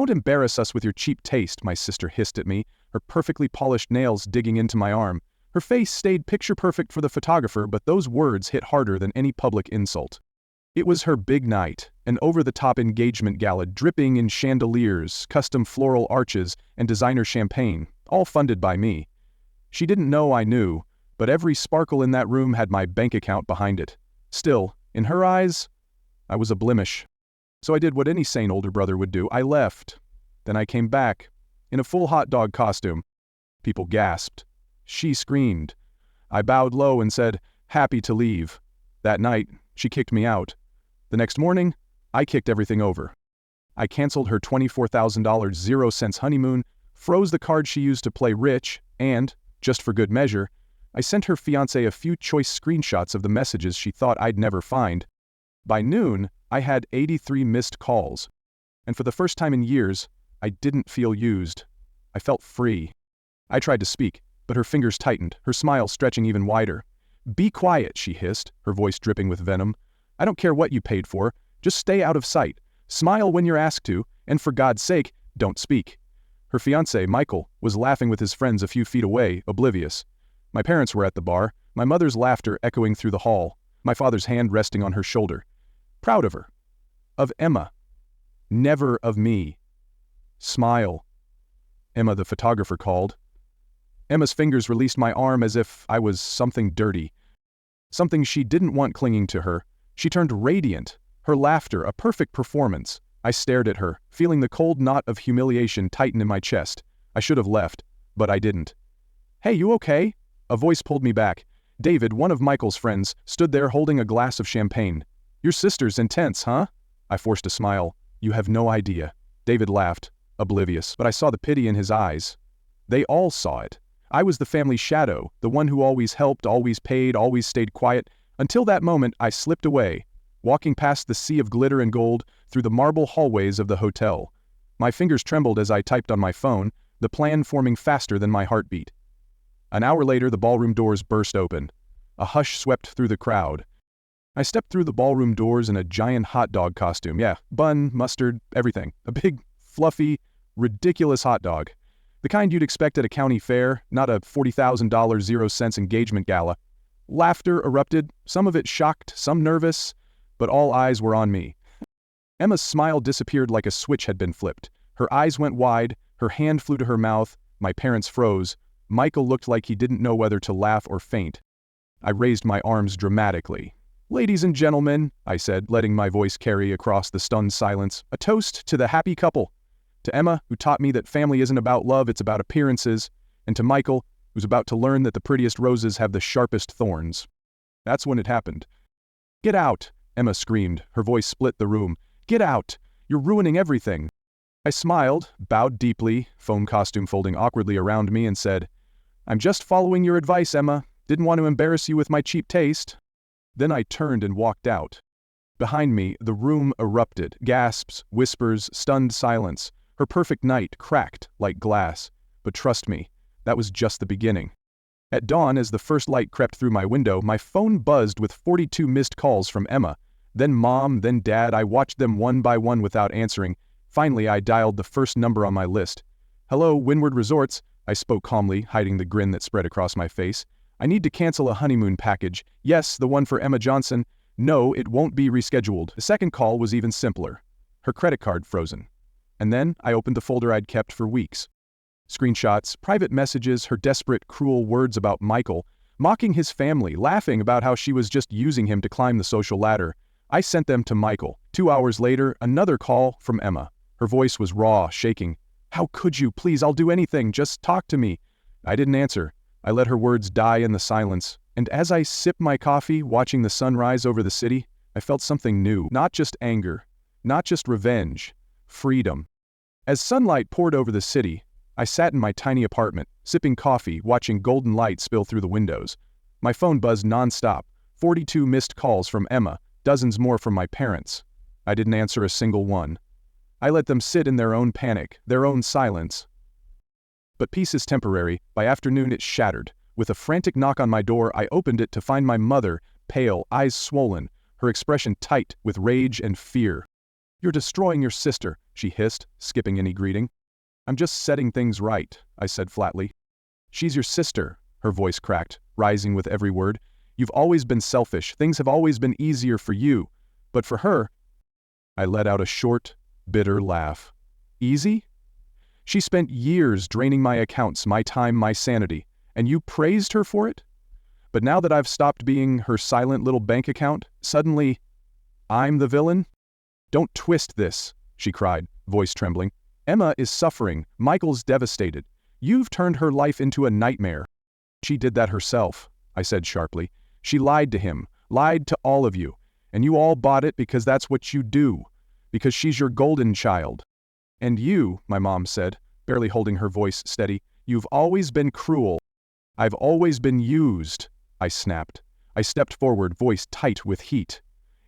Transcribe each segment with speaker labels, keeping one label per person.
Speaker 1: "Don't embarrass us with your cheap taste," my sister hissed at me, her perfectly polished nails digging into my arm. Her face stayed picture-perfect for the photographer, but those words hit harder than any public insult. It was her big night, an over-the-top engagement gala dripping in chandeliers, custom floral arches, and designer champagne, all funded by me. She didn't know I knew, but every sparkle in that room had my bank account behind it. Still, in her eyes, I was a blemish. So I did what any sane older brother would do. I left. Then I came back, in a full hot dog costume. People gasped. She screamed. I bowed low and said, "Happy to leave." That night, she kicked me out. The next morning, I kicked everything over. I canceled her $24,000 0-cents honeymoon, froze the card she used to play rich, and, just for good measure, I sent her fiancé a few choice screenshots of the messages she thought I'd never find. By noon, I had 83 missed calls. And for the first time in years, I didn't feel used. I felt free. I tried to speak, but her fingers tightened, her smile stretching even wider. "Be quiet," she hissed, her voice dripping with venom. "I don't care what you paid for, just stay out of sight. Smile when you're asked to, and for God's sake, don't speak." Her fiancé, Michael, was laughing with his friends a few feet away, oblivious. My parents were at the bar, my mother's laughter echoing through the hall, my father's hand resting on her shoulder. Proud of her. Of Emma. Never of me. "Smile." Emma, the photographer, called. Emma's fingers released my arm as if I was something dirty. Something she didn't want clinging to her. She turned radiant, her laughter a perfect performance. I stared at her, feeling the cold knot of humiliation tighten in my chest. I should have left, but I didn't. "Hey, you okay?" A voice pulled me back. David, one of Michael's friends, stood there holding a glass of champagne. "Your sister's intense, huh?" I forced a smile. "You have no idea." David laughed, oblivious, but I saw the pity in his eyes. They all saw it. I was the family shadow, the one who always helped, always paid, always stayed quiet. Until that moment, I slipped away, walking past the sea of glitter and gold through the marble hallways of the hotel. My fingers trembled as I typed on my phone, the plan forming faster than my heartbeat. An hour later, the ballroom doors burst open. A hush swept through the crowd. I stepped through the ballroom doors in a giant hot dog costume. Yeah, bun, mustard, everything. A big, fluffy, ridiculous hot dog. The kind you'd expect at a county fair, not a $40,000 0-cents engagement gala. Laughter erupted, some of it shocked, some nervous, but all eyes were on me. Emma's smile disappeared like a switch had been flipped. Her eyes went wide, her hand flew to her mouth, my parents froze. Michael looked like he didn't know whether to laugh or faint. I raised my arms dramatically. "Ladies and gentlemen," I said, letting my voice carry across the stunned silence, "a toast to the happy couple. To Emma, who taught me that family isn't about love, it's about appearances. And to Michael, who's about to learn that the prettiest roses have the sharpest thorns." That's when it happened. "Get out," Emma screamed, her voice split the room. "Get out! You're ruining everything." I smiled, bowed deeply, foam costume folding awkwardly around me, and said, "I'm just following your advice, Emma. Didn't want to embarrass you with my cheap taste." Then I turned and walked out. Behind me, the room erupted, gasps, whispers, stunned silence. Her perfect night cracked like glass. But trust me, that was just the beginning. At dawn, as the first light crept through my window, my phone buzzed with 42 missed calls from Emma. Then Mom, then Dad. I watched them one by one without answering. Finally, I dialed the first number on my list. "Hello, Windward Resorts," I spoke calmly, hiding the grin that spread across my face. "I need to cancel a honeymoon package. Yes, the one for Emma Johnson. No, it won't be rescheduled." The second call was even simpler. Her credit card frozen. And then I opened the folder I'd kept for weeks. Screenshots, private messages, her desperate, cruel words about Michael, mocking his family, laughing about how she was just using him to climb the social ladder. I sent them to Michael. 2 hours later, another call from Emma. Her voice was raw, shaking. "How could you? Please, I'll do anything. Just talk to me." I didn't answer. I let her words die in the silence. And as I sipped my coffee, watching the sun rise over the city, I felt something new. Not just anger. Not just revenge. Freedom. As sunlight poured over the city, I sat in my tiny apartment, sipping coffee, watching golden light spill through the windows. My phone buzzed nonstop. 42 missed calls from Emma, dozens more from my parents. I didn't answer a single one. I let them sit in their own panic, their own silence. But peace is temporary. By afternoon it shattered. With a frantic knock on my door, I opened it to find my mother, pale, eyes swollen, her expression tight with rage and fear. "You're destroying your sister. she hissed, skipping any greeting. I'm just setting things right, I said flatly. She's your sister, her voice cracked, rising with every word. You've always been selfish. Things have always been easier for you. But for her, I let out a short, bitter laugh. Easy? She spent years draining my accounts, my time, my sanity, and you praised her for it? But now that I've stopped being her silent little bank account, suddenly, I'm the villain? Don't twist this, she cried, voice trembling. Emma is suffering. Michael's devastated. You've turned her life into a nightmare. She did that herself, I said sharply. She lied to him, lied to all of you, and you all bought it because that's what you do, because she's your golden child. And you, my mom said, barely holding her voice steady, you've always been cruel. I've always been used, I snapped. I stepped forward, voice tight with heat.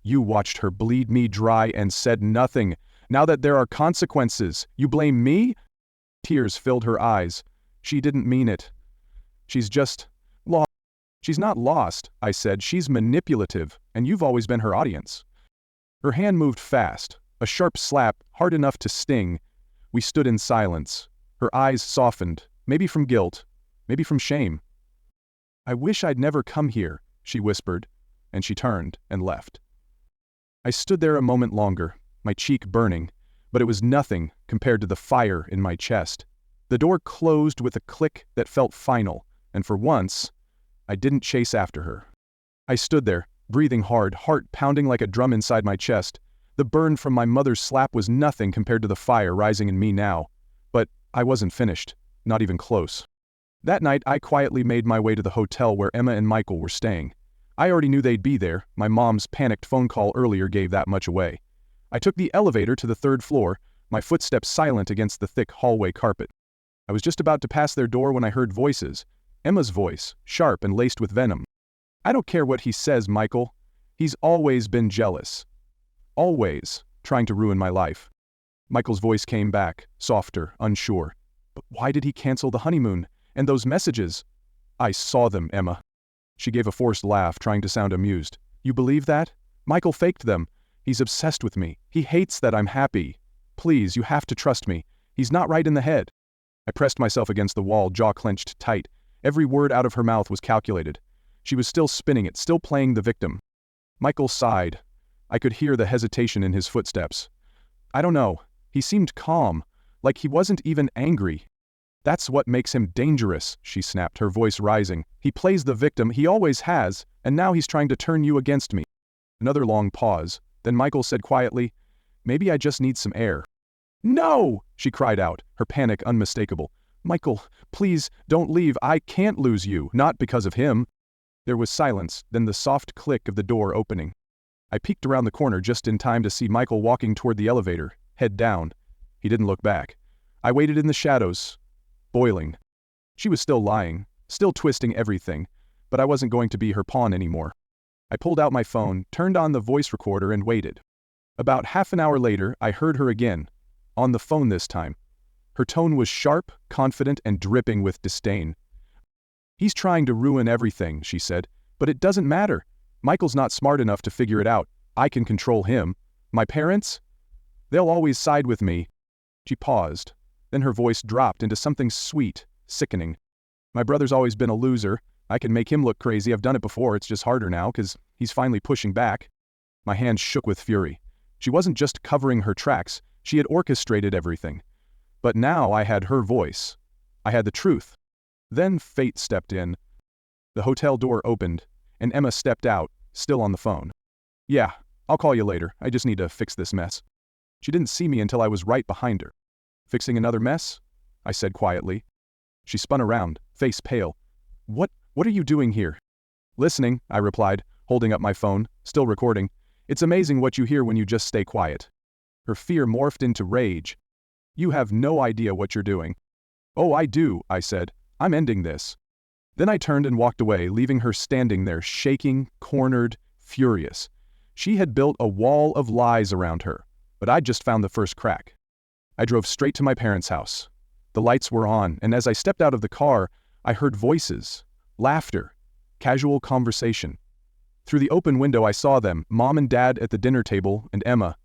Speaker 1: You watched her bleed me dry and said nothing. Now that there are consequences, you blame me? Tears filled her eyes. She didn't mean it. She's just lost. She's not lost, I said. She's manipulative, and you've always been her audience. Her hand moved fast, a sharp slap, hard enough to sting. We stood in silence. Her eyes softened, maybe from guilt, maybe from shame. I wish I'd never come here, she whispered, and she turned and left. I stood there a moment longer, my cheek burning, but it was nothing compared to the fire in my chest. The door closed with a click that felt final, and for once, I didn't chase after her. I stood there, breathing hard, heart pounding like a drum inside my chest. The burn from my mother's slap was nothing compared to the fire rising in me now. But I wasn't finished, not even close. That night, I quietly made my way to the hotel where Emma and Michael were staying. I already knew they'd be there. My mom's panicked phone call earlier gave that much away. I took the elevator to the 3rd floor, my footsteps silent against the thick hallway carpet. I was just about to pass their door when I heard voices. Emma's voice, sharp and laced with venom. I don't care what he says, Michael. He's always been jealous. Always trying to ruin my life. Michael's voice came back, softer, unsure. But why did he cancel the honeymoon? And those messages? I saw them, Emma. She gave a forced laugh, trying to sound amused. You believe that? Michael faked them. He's obsessed with me. He hates that I'm happy. Please, you have to trust me. He's not right in the head. I pressed myself against the wall, jaw clenched tight. Every word out of her mouth was calculated. She was still spinning it, still playing the victim. Michael sighed. I could hear the hesitation in his footsteps. I don't know. He seemed calm, like he wasn't even angry. That's what makes him dangerous, she snapped, her voice rising. He plays the victim, he always has, and now he's trying to turn you against me. Another long pause. Then Michael said quietly, maybe I just need some air. No, she cried out, her panic unmistakable. Michael, please, don't leave. I can't lose you, not because of him. There was silence, then the soft click of the door opening. I peeked around the corner just in time to see Michael walking toward the elevator, head down. He didn't look back. I waited in the shadows, boiling. She was still lying, still twisting everything, but I wasn't going to be her pawn anymore. I pulled out my phone, turned on the voice recorder, and waited. About half an hour later, I heard her again, on the phone this time. Her tone was sharp, confident, and dripping with disdain. He's trying to ruin everything, she said, but it doesn't matter. Michael's not smart enough to figure it out. I can control him. My parents? They'll always side with me. She paused. Then her voice dropped into something sweet, sickening. My brother's always been a loser. I can make him look crazy. I've done it before. It's just harder now, 'cause he's finally pushing back. My hands shook with fury. She wasn't just covering her tracks. She had orchestrated everything. But now I had her voice. I had the truth. Then fate stepped in. The hotel door opened, and Emma stepped out, still on the phone. Yeah, I'll call you later. I just need to fix this mess. She didn't see me until I was right behind her. Fixing another mess? I said quietly. She spun around, face pale. What are you doing here? Listening, I replied, holding up my phone, still recording. It's amazing what you hear when you just stay quiet. Her fear morphed into rage. You have no idea what you're doing. Oh, I do, I said. I'm ending this. Then I turned and walked away, leaving her standing there, shaking, cornered, furious. She had built a wall of lies around her, but I'd just found the first crack. I drove straight to my parents' house. The lights were on, and as I stepped out of the car, I heard voices, laughter, casual conversation. Through the open window I saw them, Mom and Dad at the dinner table, and Emma.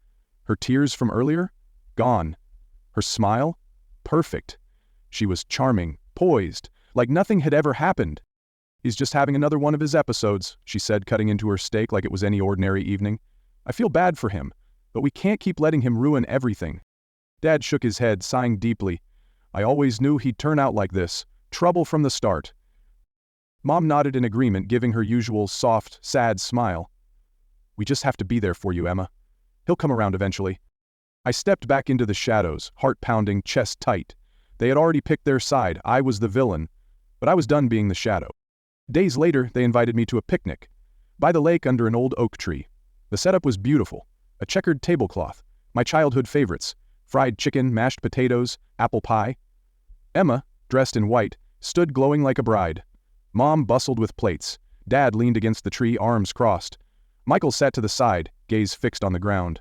Speaker 1: Her tears from earlier? Gone. Her smile? Perfect. She was charming, poised, like nothing had ever happened. "He's just having another one of his episodes," she said, cutting into her steak like it was any ordinary evening. "I feel bad for him, but we can't keep letting him ruin everything." Dad shook his head, sighing deeply. "I always knew he'd turn out like this. Trouble from the start." Mom nodded in agreement, giving her usual soft, sad smile. "We just have to be there for you, Emma. He'll come around eventually." I stepped back into the shadows, heart pounding, chest tight. They had already picked their side. I was the villain, but I was done being the shadow. Days later, they invited me to a picnic by the lake under an old oak tree. The setup was beautiful. A checkered tablecloth, my childhood favorites, fried chicken, mashed potatoes, apple pie. Emma, dressed in white, stood glowing like a bride. Mom bustled with plates. Dad leaned against the tree, arms crossed. Michael sat to the side, gaze fixed on the ground.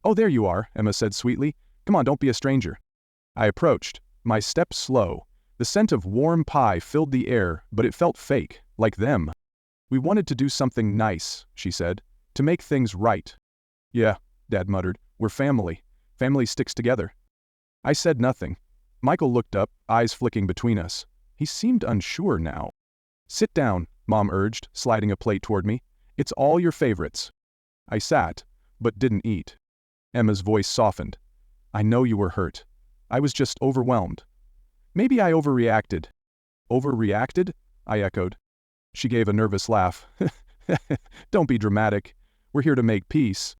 Speaker 1: "Oh, there you are," Emma said sweetly. "Come on, don't be a stranger." I approached, my step slow. The scent of warm pie filled the air, but it felt fake, like them. "We wanted to do something nice," she said, "to make things right." "Yeah," Dad muttered, "we're family. Family sticks together." I said nothing. Michael looked up, eyes flicking between us. He seemed unsure now. "Sit down," Mom urged, sliding a plate toward me. "It's all your favorites." I sat, but didn't eat. Emma's voice softened. "I know you were hurt. I was just overwhelmed. Maybe I overreacted." "Overreacted?" I echoed. She gave a nervous laugh. "Don't be dramatic. We're here to make peace."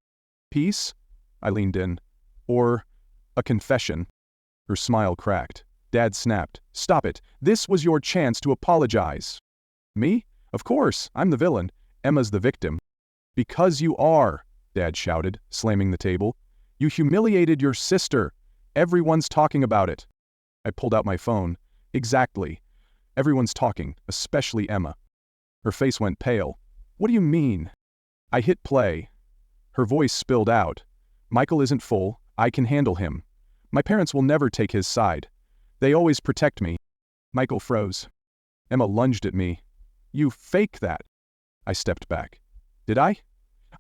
Speaker 1: "Peace?" I leaned in. "Or a confession." Her smile cracked. Dad snapped. "Stop it. This was your chance to apologize." "Me? Of course. I'm the villain. Emma's the victim." "Because you are," Dad shouted, slamming the table. "You humiliated your sister. Everyone's talking about it." I pulled out my phone. "Exactly. Everyone's talking, especially Emma." Her face went pale. "What do you mean?" I hit play. Her voice spilled out. "Michael isn't full. I can handle him. My parents will never take his side. They always protect me." Michael froze. Emma lunged at me. "You fake that." I stepped back. "Did I?"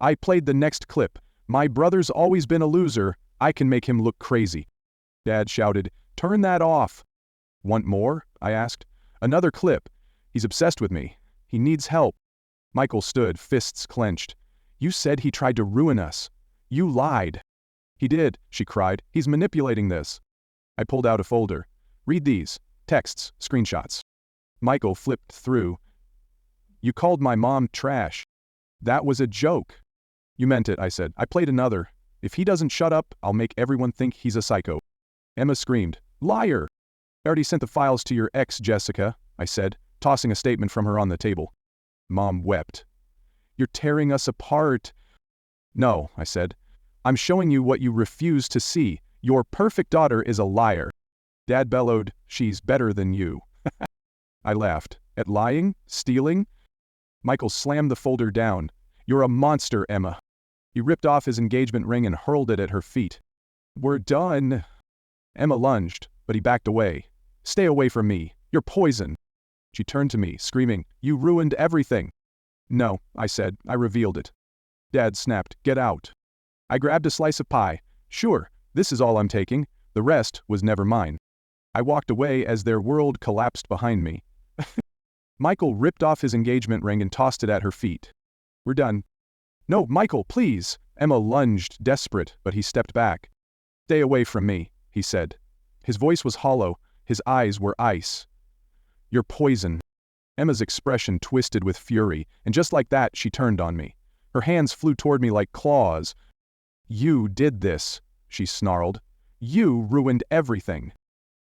Speaker 1: I played the next clip. "My brother's always been a loser. I can make him look crazy." Dad shouted, "Turn that off." "Want more?" I asked. "Another clip. He's obsessed with me. He needs help." Michael stood, fists clenched. "You said he tried to ruin us. You lied." "He did," she cried. "He's manipulating this." I pulled out a folder. "Read these. Texts, screenshots." Michael flipped through. "You called my mom trash." "That was a joke." "You meant it," I said. I played another. "If he doesn't shut up, I'll make everyone think he's a psycho." Emma screamed, "Liar!" "I already sent the files to your ex, Jessica," I said, tossing a statement from her on the table. Mom wept. "You're tearing us apart." "No," I said. "I'm showing you what you refuse to see. Your perfect daughter is a liar." Dad bellowed, "She's better than you." I laughed. "At lying? Stealing?" Michael slammed the folder down. "You're a monster, Emma." He ripped off his engagement ring and hurled it at her feet. "We're done." Emma lunged, but he backed away. "Stay away from me. You're poison." She turned to me, screaming, "You ruined everything." "No," I said. I revealed it. Dad snapped, "Get out." I grabbed a slice of pie. "Sure, this is all I'm taking. The rest was never mine." I walked away as their world collapsed behind me. Michael ripped off his engagement ring and tossed it at her feet. "We're done." "No, Michael, please." Emma lunged, desperate, but he stepped back. "Stay away from me," he said. His voice was hollow. His eyes were ice. "You're poison." Emma's expression twisted with fury, and just like that, she turned on me. Her hands flew toward me like claws. "You did this," she snarled. "You ruined everything."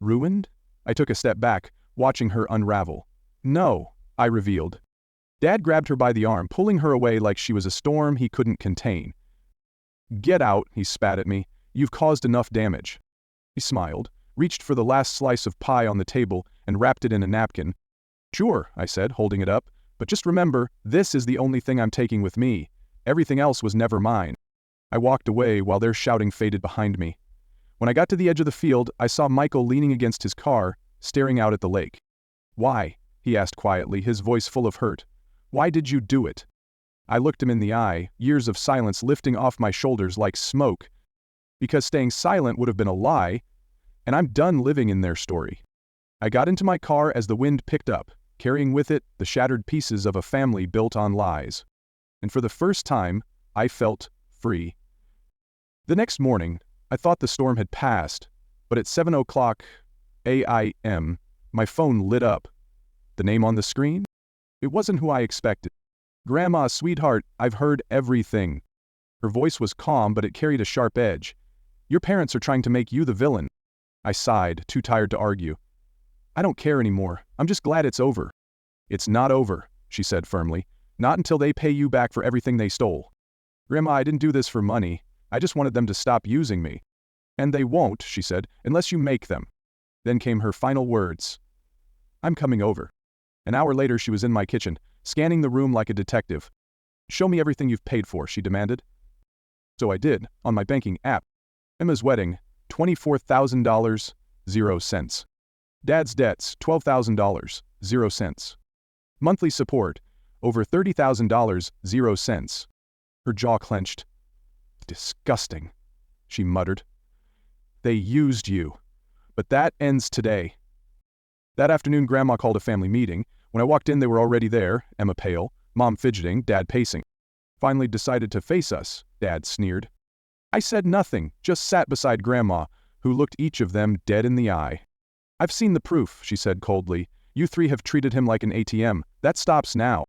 Speaker 1: "Ruined?" I took a step back, watching her unravel. "No," I revealed. Dad grabbed her by the arm, pulling her away like she was a storm he couldn't contain. "Get out," he spat at me. "You've caused enough damage." He smiled, reached for the last slice of pie on the table, and wrapped it in a napkin. "Sure," I said, holding it up, "but just remember, this is the only thing I'm taking with me. Everything else was never mine." I walked away while their shouting faded behind me. When I got to the edge of the field, I saw Michael leaning against his car, staring out at the lake. "Why?" he asked quietly, his voice full of hurt. "Why did you do it?" I looked him in the eye, years of silence lifting off my shoulders like smoke. because staying silent would have been a lie, and I'm done living in their story. I got into my car as the wind picked up, carrying with it the shattered pieces of a family built on lies. And for the first time, I felt free. The next morning, I thought the storm had passed, but at 7:00 a.m., my phone lit up. The name on the screen? It wasn't who I expected. "Grandma, sweetheart, I've heard everything." Her voice was calm, but it carried a sharp edge. "Your parents are trying to make you the villain." I sighed, too tired to argue. "I don't care anymore. I'm just glad it's over." "It's not over," she said firmly. "Not until they pay you back for everything they stole." "Grandma, I didn't do this for money. I just wanted them to stop using me." "And they won't," she said, "unless you make them." Then came her final words. "I'm coming over." An hour later, she was in my kitchen, scanning the room like a detective. "Show me everything you've paid for," she demanded. So I did, on my banking app. Emma's wedding, $24,000, 0 cents. Dad's debts, $12,000, 0 cents. Monthly support, over $30,000, 0 cents. Her jaw clenched. "Disgusting," she muttered. "They used you. But that ends today." That afternoon, Grandma called a family meeting. When I walked in, they were already there, Emma pale, Mom fidgeting, Dad pacing. "Finally decided to face us," Dad sneered. I said nothing, just sat beside Grandma, who looked each of them dead in the eye. "I've seen the proof," she said coldly. "You three have treated him like an ATM. That stops now."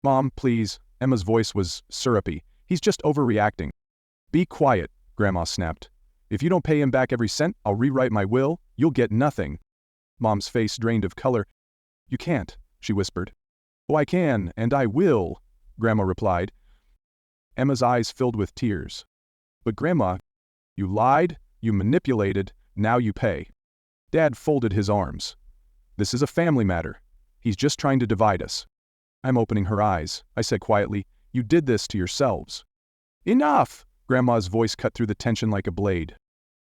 Speaker 1: "Mom, please." Emma's voice was syrupy. "He's just overreacting." "Be quiet," Grandma snapped. "If you don't pay him back every cent, I'll rewrite my will. You'll get nothing." Mom's face drained of color. "You can't," she whispered. "Oh, I can, and I will," Grandma replied. Emma's eyes filled with tears. "But Grandma, you lied, you manipulated, now you pay." Dad folded his arms. "This is a family matter. He's just trying to divide us." "I'm opening her eyes," I said quietly. "You did this to yourselves." "Enough!" Grandma's voice cut through the tension like a blade.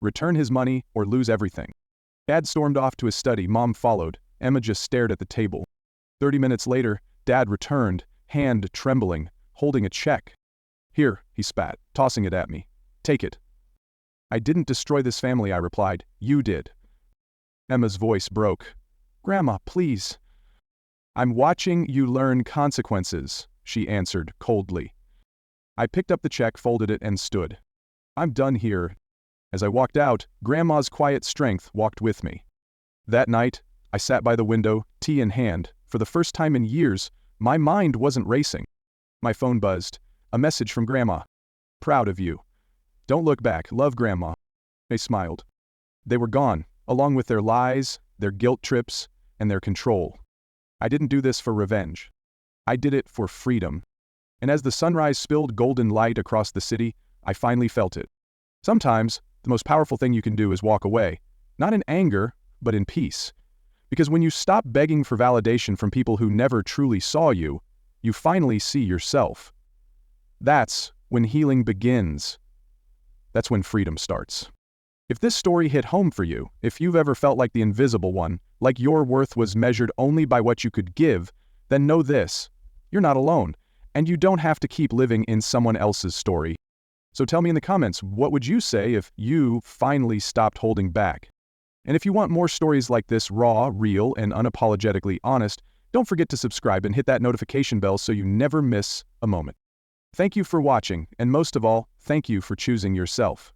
Speaker 1: "Return his money or lose everything." Dad stormed off to his study. Mom followed. Emma just stared at the table. 30 minutes later, Dad returned, hand trembling, holding a check. "Here," he spat, tossing it at me. "Take it." "I didn't destroy this family," I replied. "You did." Emma's voice broke. "Grandma, please." "I'm watching you learn consequences," she answered coldly. I picked up the check, folded it, and stood. "I'm done here." As I walked out, Grandma's quiet strength walked with me. That night, I sat by the window, tea in hand. For the first time in years, my mind wasn't racing. My phone buzzed. A message from Grandma. "Proud of you. Don't look back. Love, Grandma." They smiled. They were gone, along with their lies, their guilt trips, and their control. I didn't do this for revenge. I did it for freedom. And as the sunrise spilled golden light across the city, I finally felt it. Sometimes, the most powerful thing you can do is walk away. Not in anger, but in peace. Because when you stop begging for validation from people who never truly saw you, you finally see yourself. That's when healing begins. That's when freedom starts. If this story hit home for you, if you've ever felt like the invisible one, like your worth was measured only by what you could give, then know this: you're not alone, and you don't have to keep living in someone else's story. So tell me in the comments, what would you say if you finally stopped holding back? And if you want more stories like this, raw, real, and unapologetically honest, don't forget to subscribe and hit that notification bell so you never miss a moment. Thank you for watching, and most of all, thank you for choosing yourself.